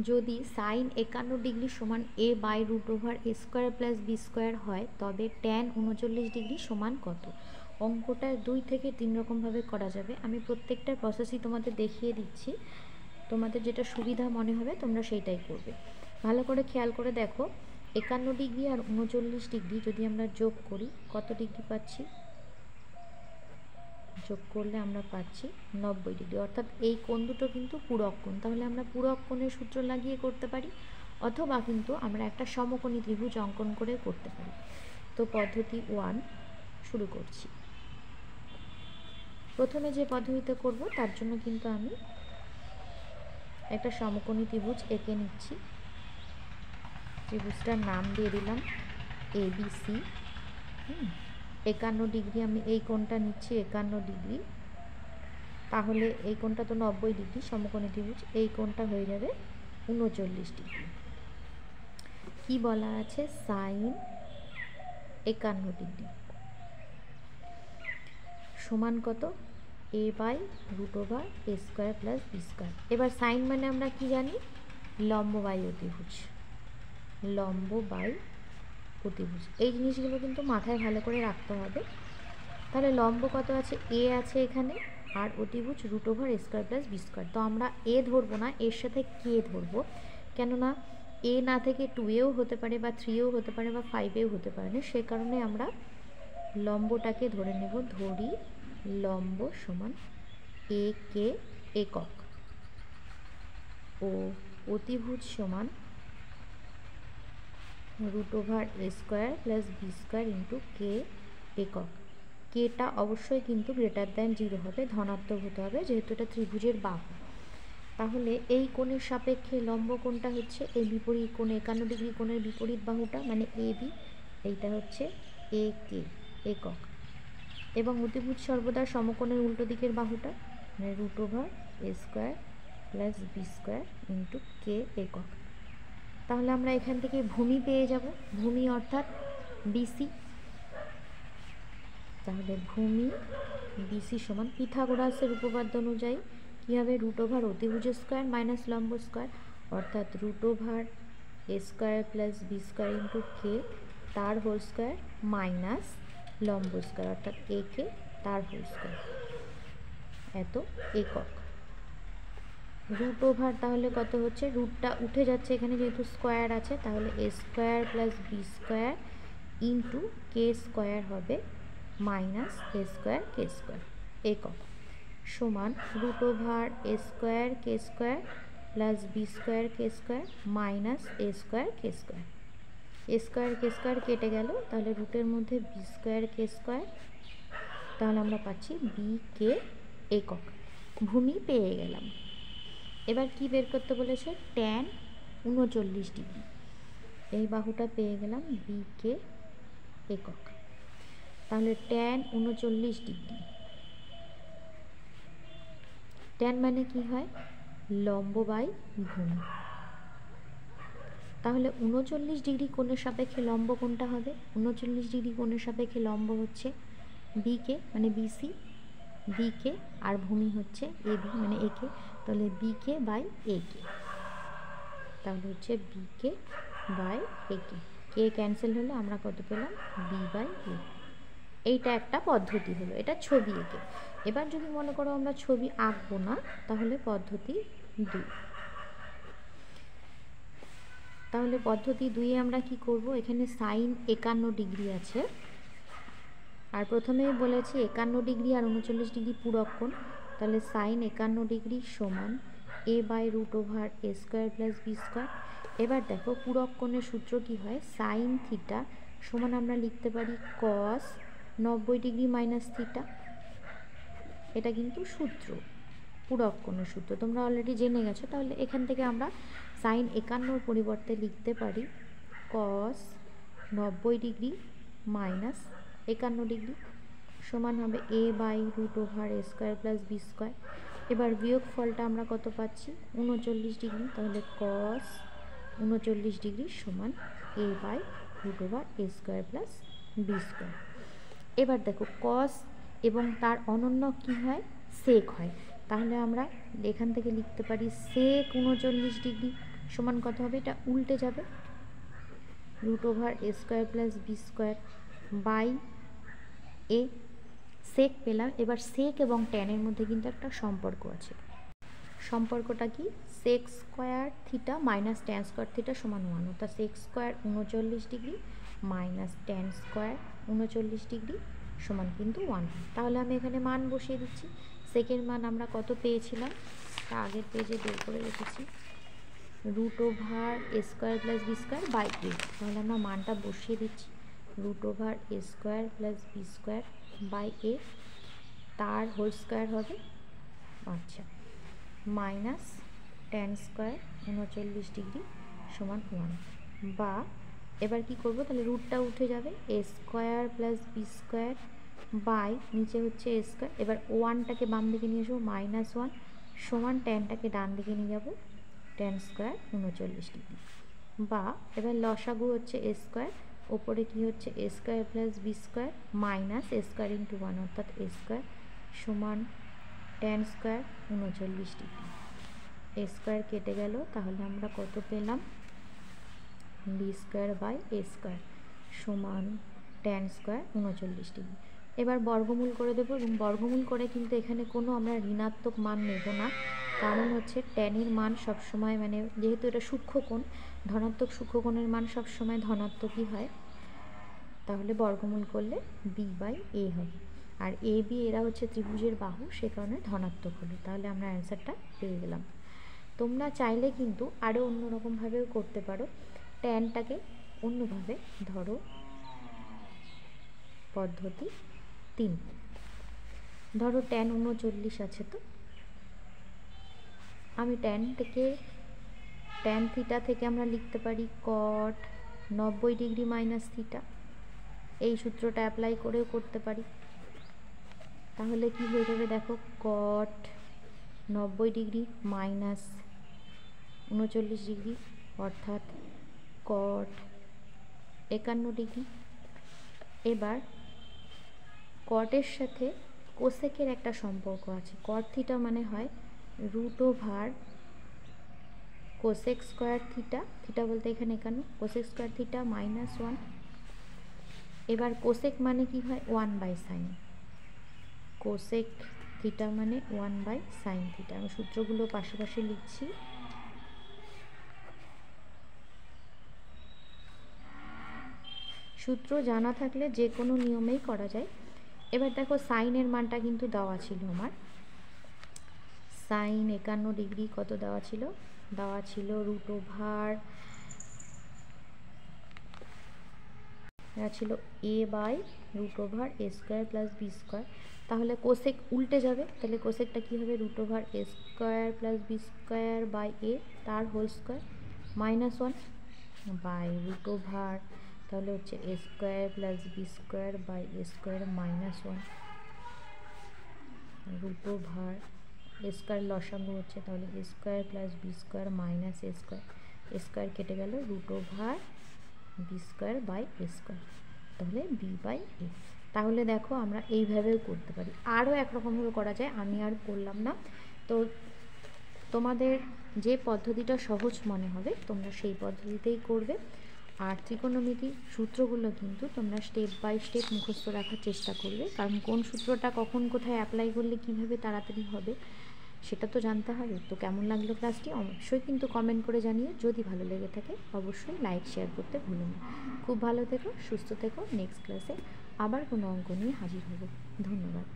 যদি sine 51 degree সমান a by root over a square plus B square হয় তবে ট্যান 39 ডিগ্রি সমান কত? অঙ্কটা 2 থেকে 3 রকমভাবে করা যাবে। আমি প্রত্যেকটার প্রসেসই তোমাদের দেখিয়ে দিচ্ছি, তোমাদের যেটা সুবিধা মনে হবে তোমরা সেইটাই করবে। ভালো করে খেয়াল করে দেখো, 51 ডিগ্রি আর 39 ডিগ্রি যদি আমরা যোগ করি কত ডিগ্রি পাচ্ছি? যোগ করলে আমরা পাচ্ছি 90 ডিগ্রি, অর্থাৎ এই কোণ দুটো কিন্তু পূরক কোণ। তাহলে আমরা পূরক কোণের সূত্র লাগিয়ে করতে পারি, অথবা কিন্তু আমরা একটা সমকোণী ত্রিভুজ অঙ্কন করে করতে পারি। তো পদ্ধতি 1 শুরু করছি। প্রথমে যে পদ্ধতিতে করব তার জন্য কিন্তু আমি একটা সমকোণী ত্রিভুজ এঁকে নিচ্ছি। ত্রিভুজটার নাম দিয়ে দিলাম ABC। 51 ডিগ্রি আমি এই কোণটা নিচ্ছি 51 ডিগ্রি, তাহলে এই কোণটা তো 90 ডিগ্রি, সমকোণী ত্রিভুজ, এই কোণটা হয়ে যাবে 39 ডিগ্রি। কি বলা আছে? সাইন 51 ডিগ্রি সমান কত? a by root over a square plus B square. এবার সাইন মানে আমরা কি জানি? লম্ব বাই অতিভুজ, লম্ব বাই অতিভুজ। এই জিনিসগুলো কিন্তু মাথায় ভালো করে রাখতে হবে। তাহলে লম্ব কত আছে? a আছে এখানে, আর অতিভুজ root over a square plus B square. তো আমরা a ধরবো না, এর সাথে k ধরবো, কেননা a না থেকে 2এও হতে পারে বা 3এও হতে পারে বা 5এও হতে পারে না, সে কারণে আমরা লম্বটাকে ধরে নেব। ধরি লম্ব সমান a k একক ও অতিভুজ সমান root over a square plus B square into K একক। কেটা অবশ্যই কিন্তু গ্রেটার দ্যান 0 হবে, ধনাত্মক হতে হবে, যেহেতু এটা ত্রিভুজের বাহু। তাহলে এই কোণের সাপেক্ষে লম্ব কোণটা হচ্ছে এই বিপরীত কোণ 51 ডিগ্রি কোণের বিপরীত বাহুটা, মানে AB, এইটা হচ্ছে এ কে একক। এবং অতিভুজ সর্বদা সমকোণের উল্টো দিকের বাহুটা, মানে root over a square plus B square into K একক। তাহলে আমরা এখান থেকে ভূমি পেয়ে যাব, ভূমি অর্থাৎ বিসি। তাহলে ভূমি বিসি সমান পিথাগোরাসের উপপাদ্য অনুযায়ী কী হবে? রুট ওভার অতিভুজ স্কোয়ার মাইনাস লম্ব স্কোয়ার, অর্থাৎ রুট ওভার এ square plus B square into K তার হোল স্কোয়ার মাইনাস লম্ব স্কোয়ার, অর্থাৎ এ কে তার হোল স্কোয়ার, এত একক। রুট ওভার তাহলে কত হচ্ছে? রুটটা উঠে যাচ্ছে এখানে, যেহেতু স্কোয়ার আছে, তাহলে এ square plus B square into K square হবে মাইনাস এ স্কোয়ার কে স্কোয়ার একক, সমান root over A square K square plus B square K square minus A square K square. A square K square কেটে গেল, তাহলে রুটের মধ্যে B square K square, তাহলে আমরা পাচ্ছি বি কে একক। ভূমি পেয়ে গেলাম। এবার কি বের করতে বলেছে? ট্যান 39 ডিগ্রি, এই বাহুটা পেয়ে গেলাম বি কে একক। তাহলে ট্যান 39 ডিগ্রি, ট্যান মানে কি হয়? লম্ব বাই ভূমি। তাহলে 39 ডিগ্রি কোণের সাপেক্ষে লম্ব কোণটা হবে? 39 ডিগ্রি কোণের সাপেক্ষে লম্ব হচ্ছে বি কে, মানে বিসি, বি কে, আর ভূমি হচ্ছে এ বি, মানে এ কে। তাহলে B K by A K, তাহলে হচ্ছে B K by A K. K cancel হলে আমরা কত পেলাম? B by A. এইটা একটা পদ্ধতি হলো, এটা ছবি এঁকে। এবার যদি মনে করো আমরা ছবি আঁকবো না, তাহলে পদ্ধতি 2। তাহলে পদ্ধতি 2-এ আমরা কি করব? এখানে সাইন 51 ডিগ্রি আছে, আর প্রথমেই বলেছি 51 ডিগ্রি আর 39 ডিগ্রি পূরক কোণ। তাহলে সাইন 51 ডিগ্রি সমান A by root over A square plus B square. এবার দেখো পূরক কোণের সূত্র কি হয়? সাইন থিটা সমান আমরা লিখতে পারি কস 90 ডিগ্রি মাইনাস থিটা। এটা কিন্তু সূত্র, পূরক কোণের সূত্র তোমরা অলরেডি জেনে গেছো। তাহলে এখান থেকে আমরা সাইন 51 পরিবর্তে লিখতে পারি কস 90 ডিগ্রি মাইনাস 51 ডিগ্রি সমান হবে A by root over A square plus B square. এবার বিয়োগ ফলটা আমরা কত পাচ্ছি? 39 ডিগ্রি। তাহলে কস 39 ডিগ্রি সমান A by root over A square plus B square. এবার দেখো কস এবং তার অনন্য কি হয়? সেক হয়। তাহলে আমরা এখান থেকে লিখতে পারি সেক 39 ডিগ্রি সমান কত হবে, এটা উল্টে যাবে, root over A square plus B square by A. Sec পেলাম। এবার সেক এবং ট্যানের মধ্যে কিন্তু একটা সম্পর্ক আছে। সম্পর্কটা কি, sec square theta minus tan square theta সমান 1, অর্থাৎ sec square 39 degree minus tan square 39 degree সমান কিন্তু 1। তাহলে আমি এখানে মান বসিয়ে দিচ্ছি। সেকের মান আমরা কত পেয়েছিলাম, তা আগের পেজে বের করে রেখেছি, root over A square plus B square by a. তাহলে আমরা মানটা বসিয়ে দিচ্ছি, root over A square plus B square by a, তার হোল স্কোয়ার হবে, আচ্ছা, মাইনাস ট্যান স্কোয়ার 39 ডিগ্রি সমান 1। বা এবার কি করব, তাহলে রুটটা উঠে যাবে, a square plus B square by নিচে হচ্ছে এ স্কোয়ার। এবার 1টাকে বাম দিকে নিয়ে আসবো, -1 সমান ট্যানটাকে ডান দিকে নিয়ে যাব, ট্যান স্কোয়ার 39 ডিগ্রি। বা এবার লসাগু হচ্ছে এ স্কোয়ার, ওপরে কি হচ্ছে a square plus B square minus A square into 1, অর্থাৎ এ স্কোয়ার সমান tan square 39 degree. A square কেটে গেল, তাহলে আমরা কত পেলাম, b square by a square সমান ট্যান স্কোয়ার 39 ডিগ্রি। এবার বর্গমূল করে দেবো, এবং বর্গমূল করে কিন্তু এখানে কোনো আমরা ঋণাত্মক মান নেব না, কারণ হচ্ছে ট্যানের মান সবসময়, মানে যেহেতু এটা সূক্ষ্মকোণ, ধনাত্মক সূক্ষ্মকোণের মান সবসময় ধনাত্মকই হয়, তাহলে বর্গমূল করলে বি বাই এ হবে। আর এ বি এরা হচ্ছে ত্রিভুজের বাহু, সে কারণে ধনাত্মক হলো। তাহলে আমরা অ্যান্সারটা পেয়ে গেলাম। তোমরা চাইলে কিন্তু আরও অন্যরকমভাবেও করতে পারো, ট্যানটাকে অন্যভাবে ধরো। পদ্ধতি 3, ধরো ট্যান 39 আছে, তো আমি ট্যান থিটা থেকে আমরা লিখতে পারি কট 90 ডিগ্রি মাইনাস থিটা, এই সূত্রটা অ্যাপ্লাই করেও করতে পারি। তাহলে কি হয়ে যাবে দেখো, কট 90 ডিগ্রি মাইনাস 39 ডিগ্রি অর্থাৎ কট 51 ডিগ্রি। এবার কটের সাথে কোসেকের একটা সম্পর্ক আছে, কট থিটা মানে হয় root over cosec square theta, theta বলতে এখানে 51, কোসেক স্কোয়ার থিটা -1। এবার কোসেক মানে কি হয়, 1/sin, কোসেক থিটা মানে 1/sin থিটা। আমি সূত্রগুলো পাশাপাশি লিখছি। সূত্র জানা থাকলে যে কোনো নিয়মেই করা যায়। এবার দেখো সাইনের মানটা কিন্তু দেওয়া ছিল আমার, সাইন 51 ডিগ্রি কত দেওয়া ছিল, রুট ওভার ছিল a by root over A square plus B square. তাহলে কোসেক উল্টে যাবে, তাহলে কোসেকটা কী হবে, root over A square plus B square by a, তার whole square -1 by root over, তাহলে হচ্ছে a square plus B square by a square -1 root over A square লসাগু হচ্ছে, তাহলে এ square plus B square minus এ square কেটে গেল, root over b square by a square, তাহলে B by a. তাহলে দেখো আমরা এইভাবেও করতে পারি, আরও একরকমভাবে করা যায়, আমি আর করলাম না। তো তোমাদের যে পদ্ধতিটা সহজ মনে হবে তোমরা সেই পদ্ধতিতেই করবে। আর ত্রিকোণমিতির সূত্রগুলো কিন্তু তোমরা স্টেপ বাই স্টেপ মুখস্থ রাখার চেষ্টা করবে, কারণ কোন সূত্রটা কখন কোথায় অ্যাপ্লাই করলে কীভাবে তাড়াতাড়ি হবে সেটা তো জানতে হবে। তো কেমন লাগলো ক্লাসটি অবশ্যই কিন্তু কমেন্ট করে জানিয়ে, যদি ভালো লেগে থাকে অবশ্যই লাইক শেয়ার করতে ভুলো না। খুব ভালো থেকো, সুস্থ থেকো। নেক্সট ক্লাসে আবার কোনো অঙ্ক নিয়ে হাজির হব। ধন্যবাদ।